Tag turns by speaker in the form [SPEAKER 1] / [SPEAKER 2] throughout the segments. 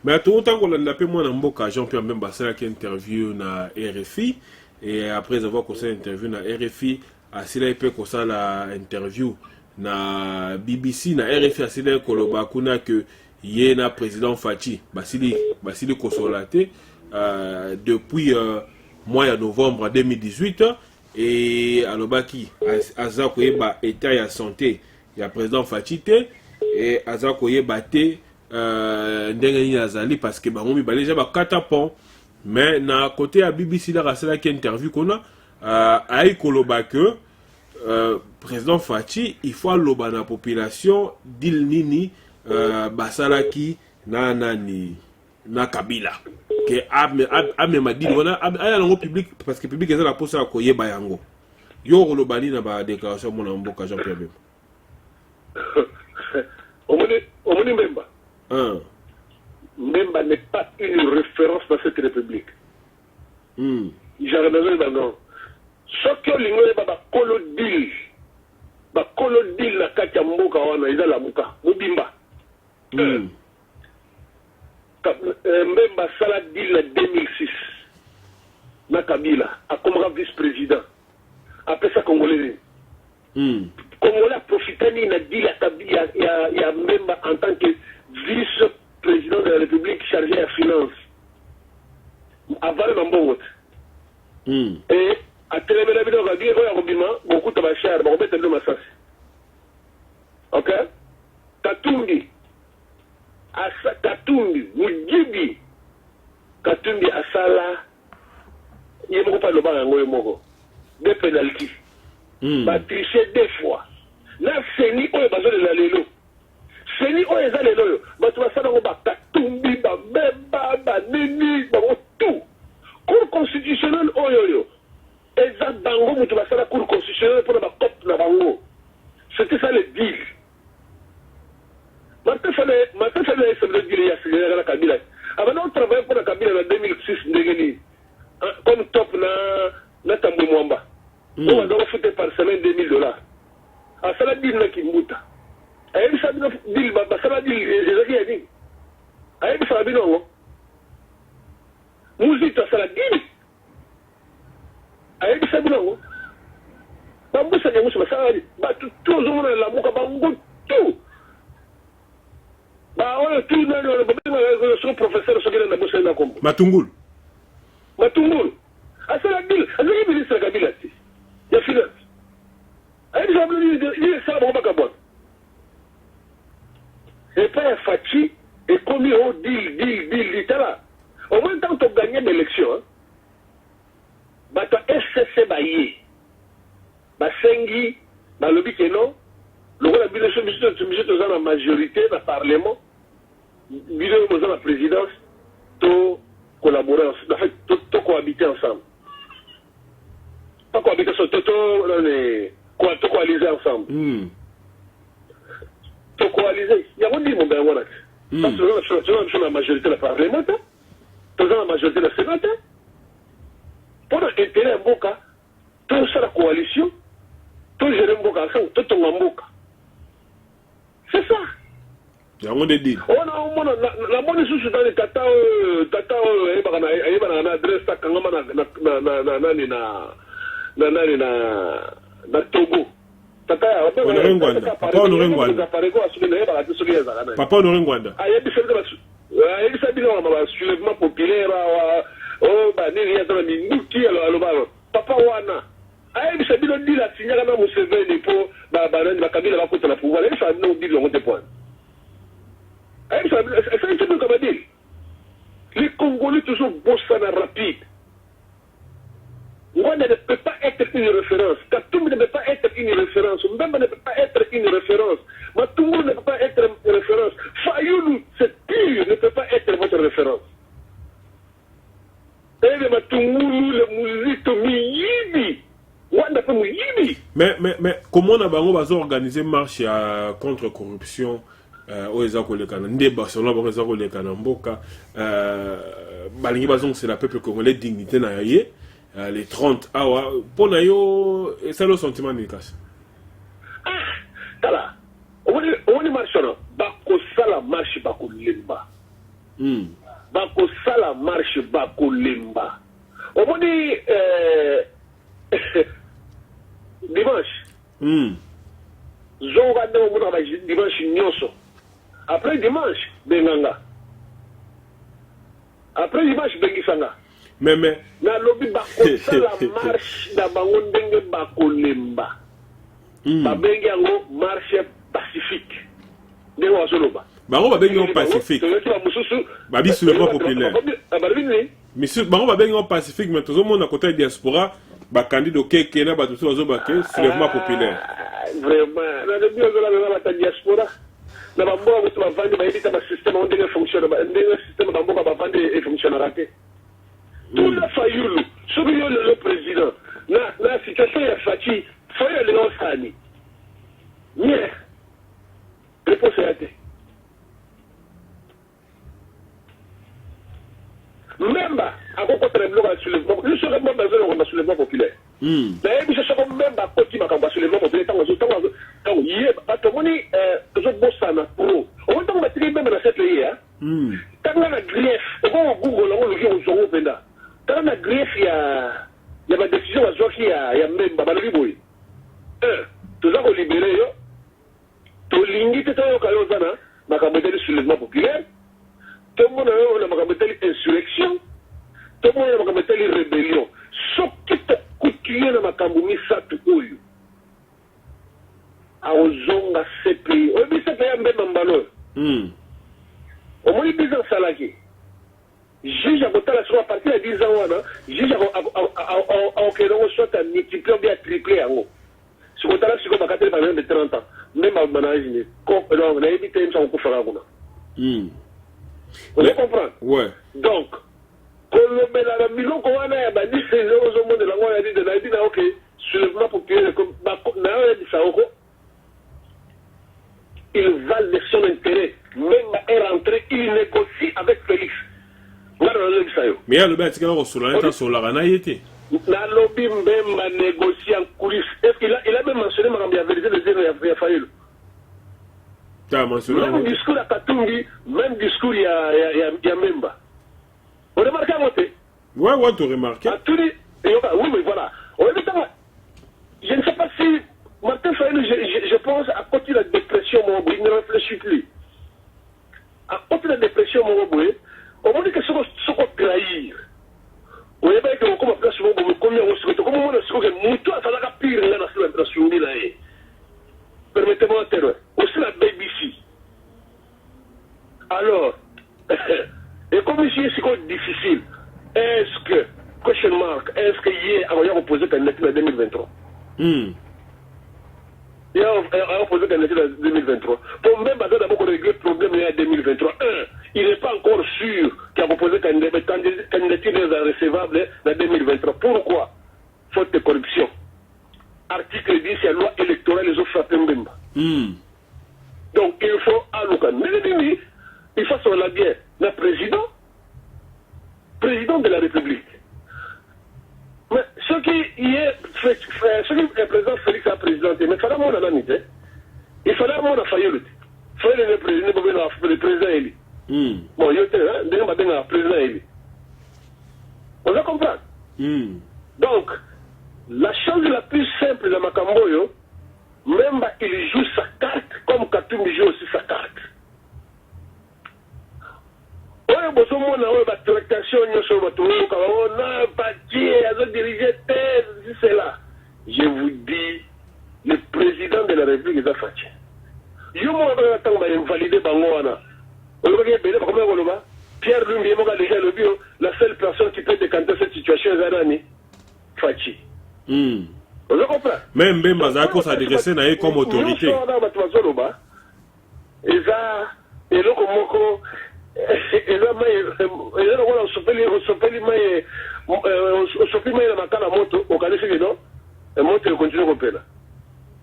[SPEAKER 1] Mais tout autant qu'on a appelé moi dans Mboka, Jean-Pierre Mbemba, c'est là qui interview na RFI. Et après avoir commencé interview na RFI, c'est là qu'il peut la interview na BBC, na RFI, c'est là qu'il y a que y a président Fachi, Basili Kosolaté, depuis mois de novembre 2018. Et à l'obaki, Azakoye état de santé, il y a président Fachi et Azakoye Baté. Ndenge Azali parce que bangomi déjà ba katapon mais na côté à BBC là c'est là qui interview qu'on a ay koloba que président Fachi il faut loba na population dil nini basalaki na nani na Kabila que ame madini on a aya lango public parce que public est la poste à koyeba yango yo koloba ni na ba déclaration mon Mboka Jean-Pierre
[SPEAKER 2] Omoni Mbemba. Mbemba n'est pas une référence dans cette république. J'arrive dans non. Ce que l'ingénieur ba kolodil na kati mboka wana eza la muka mobimba. Mbemba sala deal en 2006 na Kabila a comme vice-président. Après ça congolais. Congolais a profité na deal à Kabila il y a Mbemba en tant que vice-président de la République chargé de la finance. Avant le Mbongo. Et à Télémena Bino Gabi, beaucoup de bachar, on met le massas. Ok? Katumbi, Mujibi, Katumbi Asala, il n'y a pas de banc, des pénalties. Triché 2 fois. Là, c'est ni on est besoin de la lélo. C'est ni on est à l'élo. Tu vas savoir que Katumbi, Bemba, Nini, tout. Cour constitutionnelle, oyoyo. Exact, Bango, tu vas savoir la cour constitutionnelle pour la COP, la Bango. C'était ça le deal. Maintenant, ça veut dire qu'il y a la Kabila. Avant, on travaille pour la Kabila en 2006, comme top na Tambou Mwamba. On va foutre par semaine $2000. Ah, ça l'a dit là qui mouta. Aïe, ça l'a dit, ça l'a dit, les a dit. Aïe, ça l'a dit, non. Mouzita, ça l'a dit. Aïe, ça l'a dit, non. Bambou, ça l'a dit, ça l'a dit. Bah, tout le monde a la mouka, bambou, tout. Bah, on a tout, son professeur, ce qu'il a bossé dans le combo.
[SPEAKER 1] Matungul.
[SPEAKER 2] Ah, ça l'a dit, ça l'a dit, ministre Kabila. Il y a finance. Il est ça, bon, Bakabon. Et pas Fachi, et comme il a dit, là. Au moins, tant que tu gagnes l'élection, bah, tu as SCC Baye. Bah, Sengi, bah, le but est non. Le rôle de l'élection, tu as la majorité dans le Parlement. Tu as la présidence. Tu collaborer, en fait, tu cohabiter ensemble. Pas cohabiter ensemble, tu coaliser ensemble. Tu coaliser. Il y a un dit, mon bien, voilà. Parce que tu as la majorité de la Parlement, tu as la majorité de la Sénat. Pour l'intérêt de Mboka, tu as la coalition, tu as géré Mboka ensemble, tu as Mboka. C'est ça.
[SPEAKER 1] Il y a un dit.
[SPEAKER 2] La bonne chose dans les tata, adresse ta kangama na Togo. Tata,
[SPEAKER 1] Papa Honoré Papa Honoré Ngwanda.
[SPEAKER 2] Il s'habille dans un soulèvement populaire. Oh, bah, il y a dans les moutis à l'obalo. Papa Wana. Il s'habille dans la signale à Mousseveni pour la Kabila va contre la pouvoir. Il s'habille dans le dit point. C'est un truc comme dire. Les Congolais toujours bossent rapide. Rwanda ne peut pas être une référence. Katumbi ne peut pas être une référence. Mbemba ne peut pas être une référence. Matungu ne peut pas être une référence. Fayoulou, c'est pire, ne peut pas être votre référence. Et le Matungu, le Mouzito, Miyibi. Rwanda peut Miyibi.
[SPEAKER 1] Mais comment on a organisé marche contre corruption oeza kolekana nde Barcelona bakoza kolekana mboka balingi bazong c'est la peuple congolais dignité na yaye les 30 awa pona yo c'est le sentiment de casse
[SPEAKER 2] tala on marche bako sala marche bako lemba bakosala marche bakolemba omoni dimanche zonga nde omonaka dimanche nyonso après dimanche benganga après dimanche bengisanga
[SPEAKER 1] mais
[SPEAKER 2] nalobi bakosala marche na bango ndenge bakolemba babengi yango marche pacifique ndenge wazoloba
[SPEAKER 1] bango babengi yango pacifique babi soulèvement populaire bango babengi yango pacifique mais tozomona côté ya diaspora bacandidat okeke na bato mosusu bazobake soulèvement populaire
[SPEAKER 2] vraiment nalobi ozolabela bata diaspora na bamboka moto bavandi bayebi ta basystème yango ndenge fonctionne ndenge système bamboka bavandi efonctionnera te tuna fayulu soki yo lelo président na situation ya faci foyo elinga osani nie réponse ya te memba akokotela biloko ya soulèvement lui soki memba azolokonda soulèvement populaire nayebi so soko memba akoti makambo ya soulèvement populaire ntango ye bato omoni tozobosana pro omoni ntango batiki memba na cette ye tanga na grief okoko google yango oloki ozongo mpenza tanga na grief ya badécision bazwaki ya memba balobi boye toza kolibere yo tolingi te toyoka yo oza na makambo etali soulèvement populaire tomona yo na makambo etali insurrection tomona na makambo etali rébellion soki tokuti ye na makambo misato oyo aozonga cpi oyebi cpi ya mbemba mbala oyo omoni 10 ans asalaki juge akotala soko apartir ya 10 ans wana juge aokende yango soit amultiplie ou bien atriple yango sikotala siko bakateli par exemple de 30 ans même managine donc nayebi te msa kokufaka kuna vous comprendre donc kolobela na biloko wana ya badise ozomondela yango nayebi na ok soulèvement populaire nayebisa oko il va de son intérêt même est rentré il négocie avec Félix
[SPEAKER 1] mais alobi atikala kosolana ta solaka na ye te
[SPEAKER 2] nalobi mbemba négocie en coulisses est-ce qu'il a même mentionné makambo ya vérité de dire ya Fayulu même discours ya Katumbi même discours ya Memba on remarque à côté
[SPEAKER 1] ouais tu remarques
[SPEAKER 2] oui mais voilà je ne sais pas si Martin Fayulu je pense à côté de la dépression il ne réfléchit plus à côté de la dépression on dit que ce qu'on trahir on est bien que on commence à faire combien on se comme on se que muto ça la pire là dans la souris là permettez-moi de dire aussi la BBC alors et comme ici c'est difficile est-ce que question mark est-ce que hier on a opposé candidature en 2023 il a opposé candidature en 2023 pour même d'abord régler le problème en 2023 il n'est pas encore sûr qu'il a proposé candidature recevable en 2023. Pourquoi? Faute de corruption. Article 10 de la loi électorale, les autres frappent Mbemba. Donc il faut allouer. Mais il faut sur la guerre. Le président de la République. Mais ce qui est président Félix a présidenté, mais il fallait mon anamité. Il fallait mon Fayulu. Il fallait le président élu. Bon, il y a un président élu. On va comprendre. Donc, la chose la plus simple de Makamboyo, même il joue sa carte comme Katumbi joue aussi sa carte. Je vous dis, le président de la République est fatigué. Pierre Lumbi déjà le bio, la seule personne qui peut décanter cette situation est Zanani Fachi. Vous comprenez?
[SPEAKER 1] Même Mbemba s'adresser à comme autorité.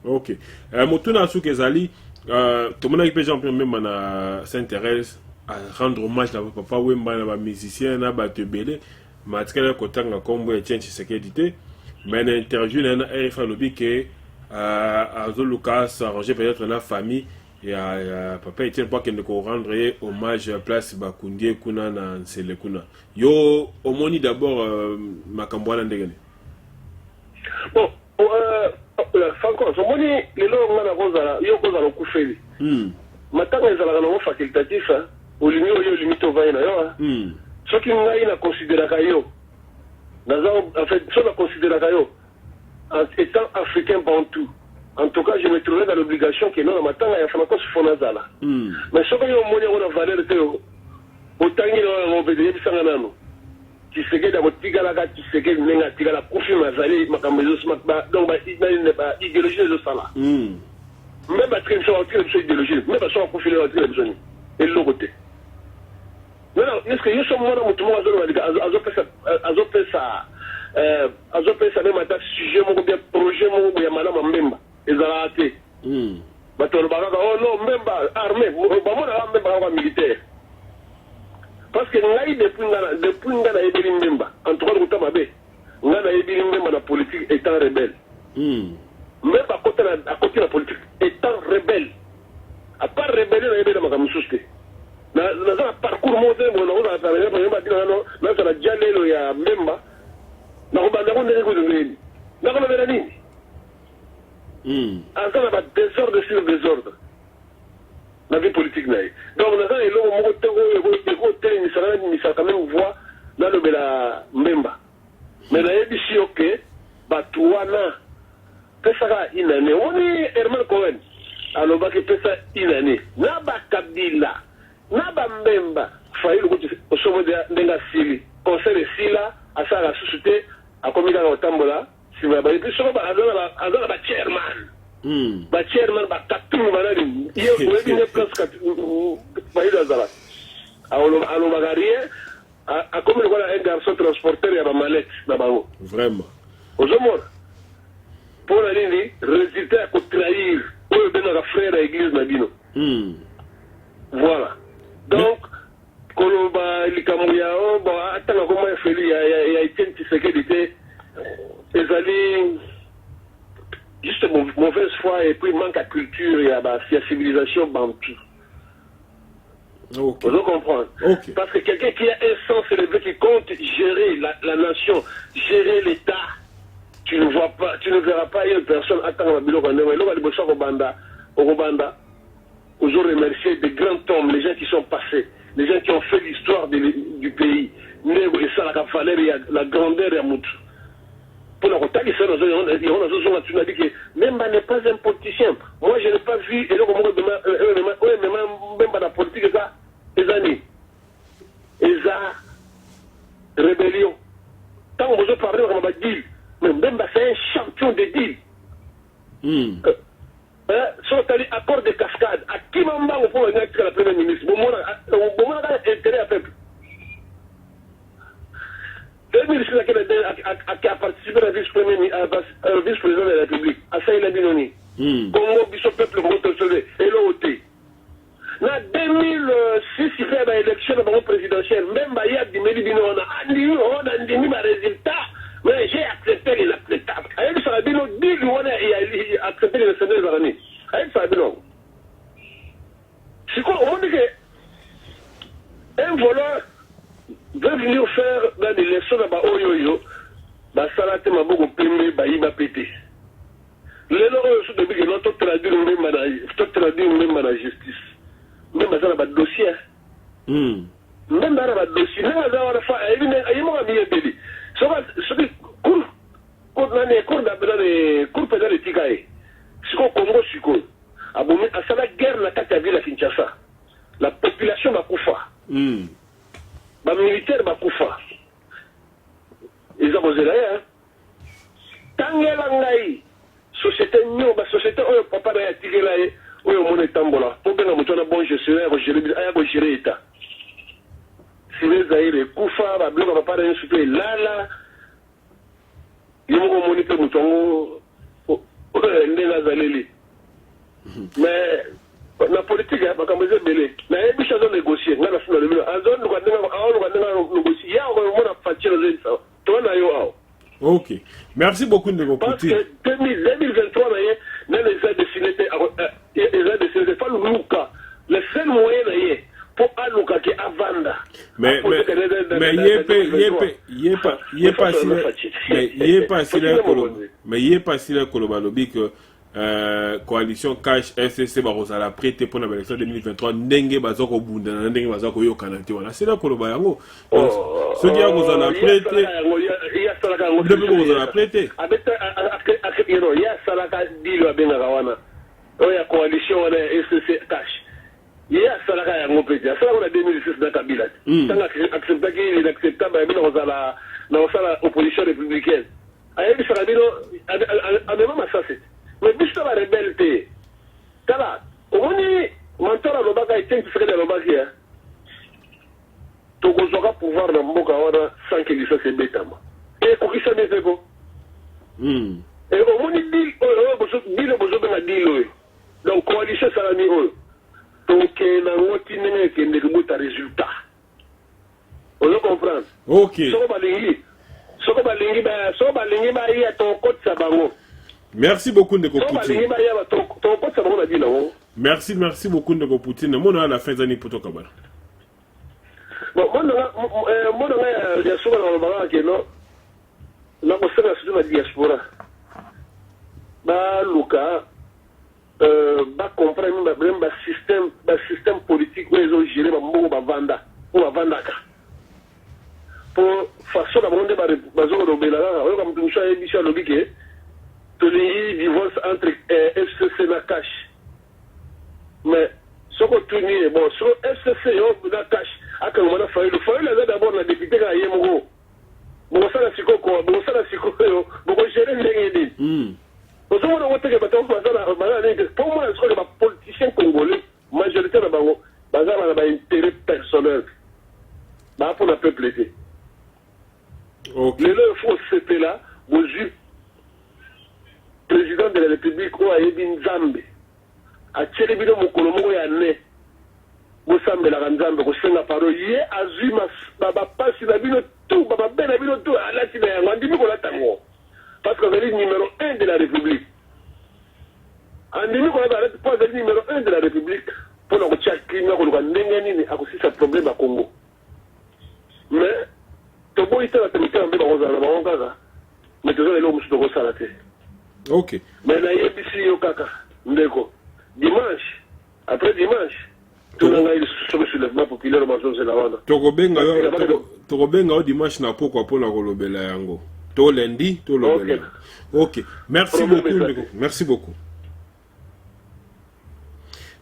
[SPEAKER 1] Ok. Motuna Soukezali, tout le monde qui peut même s'intéresse à rendre hommage à papa Wemba, à musicien, à Batebele, mais à la côté de Combo et Tien Sécurité. Mais l'interview, il y a un RFA lobby qui a Zoluka s'arranger peut-être la famille ya papa Etienne pour qu'il ne rendre hommage à place Bakundie kuna na Nsele kuna yo omoni d'abord makambwana ndegene
[SPEAKER 2] bon Franco omoni lelo ngana kozala yo kozala kufeli matanga ezalaka na facultatif olingi oyo limite ovai na yo soki ngai na considéraka yo en fait so na considéraka yo étant africain bantou. En tout cas, je me trouverais dans l'obligation que non, matanga ya famako sufonazala. Mais soki yo moni ona valeur te otangi no obedeye bisanga nano. Kiseke da botigala ka kiseke nenga tigala kufi mazali makambezo smakba donc ba idéologie de sala. Même ba très sur idéologie, même ba sur kufi le très besoin. Et le côté. Non, est-ce que yo sommes moi mutu mo azopesa même ata sujet mo bien projet mo ya malama mbemba. Ezala ate. Bato baraka oh non mbemba armée, ba mo na mbemba wa militaire. Parce que ngai depuis ngana ebili mbemba, en tout cas kutama be. Ngana ebili mbemba na politique étant rebelle. Même à côté la politique étant rebelle. À part rebelle na ebele makamususte. Na parcours modé mo na travailler pour mbemba dina no, na ça la jalelo ya mbemba. Na kubanda ko ndeko ndeni. Na ko bela nini? Azana ba désordre sur désordre. La vie politique naïe. Donc, on a quand même voix dans le Bela Mbemba. Mais la édition, ok, Batouana, Pessara inane. On est Herman Cohen. Alors, bah, que Pessa inane. Naba Kabila, Naba Mbemba, Faïl, au sommet de Nenga Sili, conseil de Sila, à sa la société, à Komika Otambola, si vous avez plus sur Azana Chairman. Ba chairman ba katum banani iyo webi ne plus kat baïda zala alo magarie a comme le un garçon transporteur ya ba malette na bango
[SPEAKER 1] vraiment
[SPEAKER 2] ozomona pour la ligne résultat ko trahir o benaka frère à église na bino voilà donc koloba likambo ya o ba atanga ko ma feli ya Etienne Tshisekedi te ezali juste mauvaise foi et puis manque à culture et à la civilisation bantou.
[SPEAKER 1] Okay.
[SPEAKER 2] Vous comprenez?
[SPEAKER 1] Okay.
[SPEAKER 2] Parce que quelqu'un qui a un sens élevé qui compte gérer la nation, gérer l'État, tu ne verras pas une personne attendre la bilo au Rwanda, aujourd'hui remercier des grands hommes, les gens qui sont passés, les gens qui ont fait l'histoire du pays, la grandeur et Moutou. Pour la Rotali, même n'est pas un politicien. Moi, je n'ai pas vu, et donc, même la politique, les années. Et ça, rébellion. Tant que vous parlez, on va dire, mais même c'est un champion de deal. Sont allés accord de cascade. À qui m'en va, on peut être la première ministre. Bon, on a intérêt à peuple. 2006 qui a participé à la vice-président de la République, à Saïla Binoni. Congo, Bishop Peuple, et l'OT. En 2006, il fait l'élection présidentielle. Même il y a des médicaments, on a des résultats, mais j'ai accepté l'inacceptable. Il a accepté les Sénégalais de l'année. C'est quoi? On dit qu'un voleur veut venir faire dans des leçons là-bas, bah ça te m'a beaucoup plimé, bah il m'a pété. Les leurs sont depuis que l'autre traduit même à la justice. Même ça là-bas dossier. Même là-bas dossier. Même là-bas la fois, il m'a mis un délit. Ce qui cours pédale et tigaye. Ce qu'on Congo Suko. À ça la guerre la Kataville à Kinshasa. La population va koufa. Ba militaire bakufa ils ont posé là tangela ngai société nyo ba société oyo papa na yatigela ye oyo mona tambola po benga mutu na bon gestionnaire ko gérer état sile zaire kufa ba bloka papa na supe lala yimo moni pe mutu ndenga zaleli mais la politique a pas belé na ebi chazo négocier ngana sina le milo azon ko négocier ya ko mona fatira zensa to na yo ao.
[SPEAKER 1] OK, merci beaucoup de
[SPEAKER 2] parce que 2023 na les a dessiné pas le
[SPEAKER 1] mais il est pas si là que coalition cash FCC bazala prêté pour l'élection 2023 ndenge bazoko bunda ndenge bazoko yo kanate wana c'est là que le bayango ce qui a bazala prêté depuis bazala prêté
[SPEAKER 2] il y a salaka dilo benga wana oya coalition wana FCC cash il y a salaka yango prêté ça on a 2006 dans Kabila tanga accepter que inacceptable mais bazala na osala opposition républicaine ayebi sarabino amema ça c'est mais biso ba rebelle kala omoni mentor lobaka iten tseke de lobaki to gozoka pouvoir na mboka wana sans que ça se betama et ko kisa meze ko et omoni bil bozo benga dilo donc coalition salami o donc na ngoti nene ke ndekubuta résultat on comprend
[SPEAKER 1] OK
[SPEAKER 2] soko balingi ba ya to kotsa bango.
[SPEAKER 1] Merci beaucoup Ndeko Poutine. Merci beaucoup Ndeko Poutine. Mon à la fin des années pour toi kabala.
[SPEAKER 2] Bon, moi il y a souvent dans le baran que non. La personne sur la diaspora. Ba Luka ba comprendre ba système politique où ils ont géré ba vanda ou vanda ka. Pour façon d'abonder ba zone de belala, comme tout ça émission logique. Il divorce entre FCC et cash. Mais ce qu'on tourne, bon, sur FCC et cash, à quand on a fait le foyer, là d'abord la députée à Yemoro. Bon, ça la psycho, bon, ça la psycho, bon, gérer les idées. Pour moi, je crois que les politiciens congolais, majoritaire de Bango, bazar a un intérêt personnel. Bah, pour le peuple été. Les leurs faut c'était là, vous président de la République ou Ayebi Nzambe a tiré bino mokolo moko ya ne bosambela Nzambe ko senga paro ye azuma baba pasi na bino tout baba bena bino tout ala tina yango ndimi ko latango parce que c'est le numéro 1 de la République andimi ko la numéro 1 de la République pour le tchaki na ko ndenge nini akosisa problème à Congo mais to boy ta tamika mbe ba ozala ba ongaga mais to zelo musu ko sala te.
[SPEAKER 1] OK.
[SPEAKER 2] Mais la ABC Yokaka, Ndeko. Dimanche, après dimanche, tout le monde a eu soulèvement populaire dans zone de la Rwanda.
[SPEAKER 1] Tokobenga dimanche na poko pour la kolobela yango. To lundi, to lobela. OK. Merci beaucoup Ndeko. Merci beaucoup.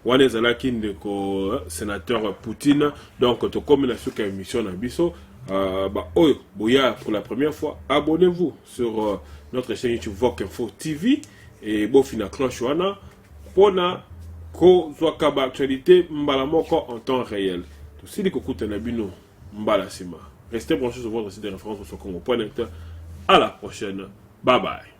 [SPEAKER 1] Wanezalaki Ndeko sénateur Poutine donc to comme la suka émission na biso boya pour la première fois, abonnez-vous sur notre chaîne YouTube Voc Info TV et bofina cloche wana pona ko zwakaba actualité mbala moko en temps réel. Tout si di kokuta na bino mbala sima. Restez branchés sur votre site de référence sur Congo.net. À la prochaine. Bye bye.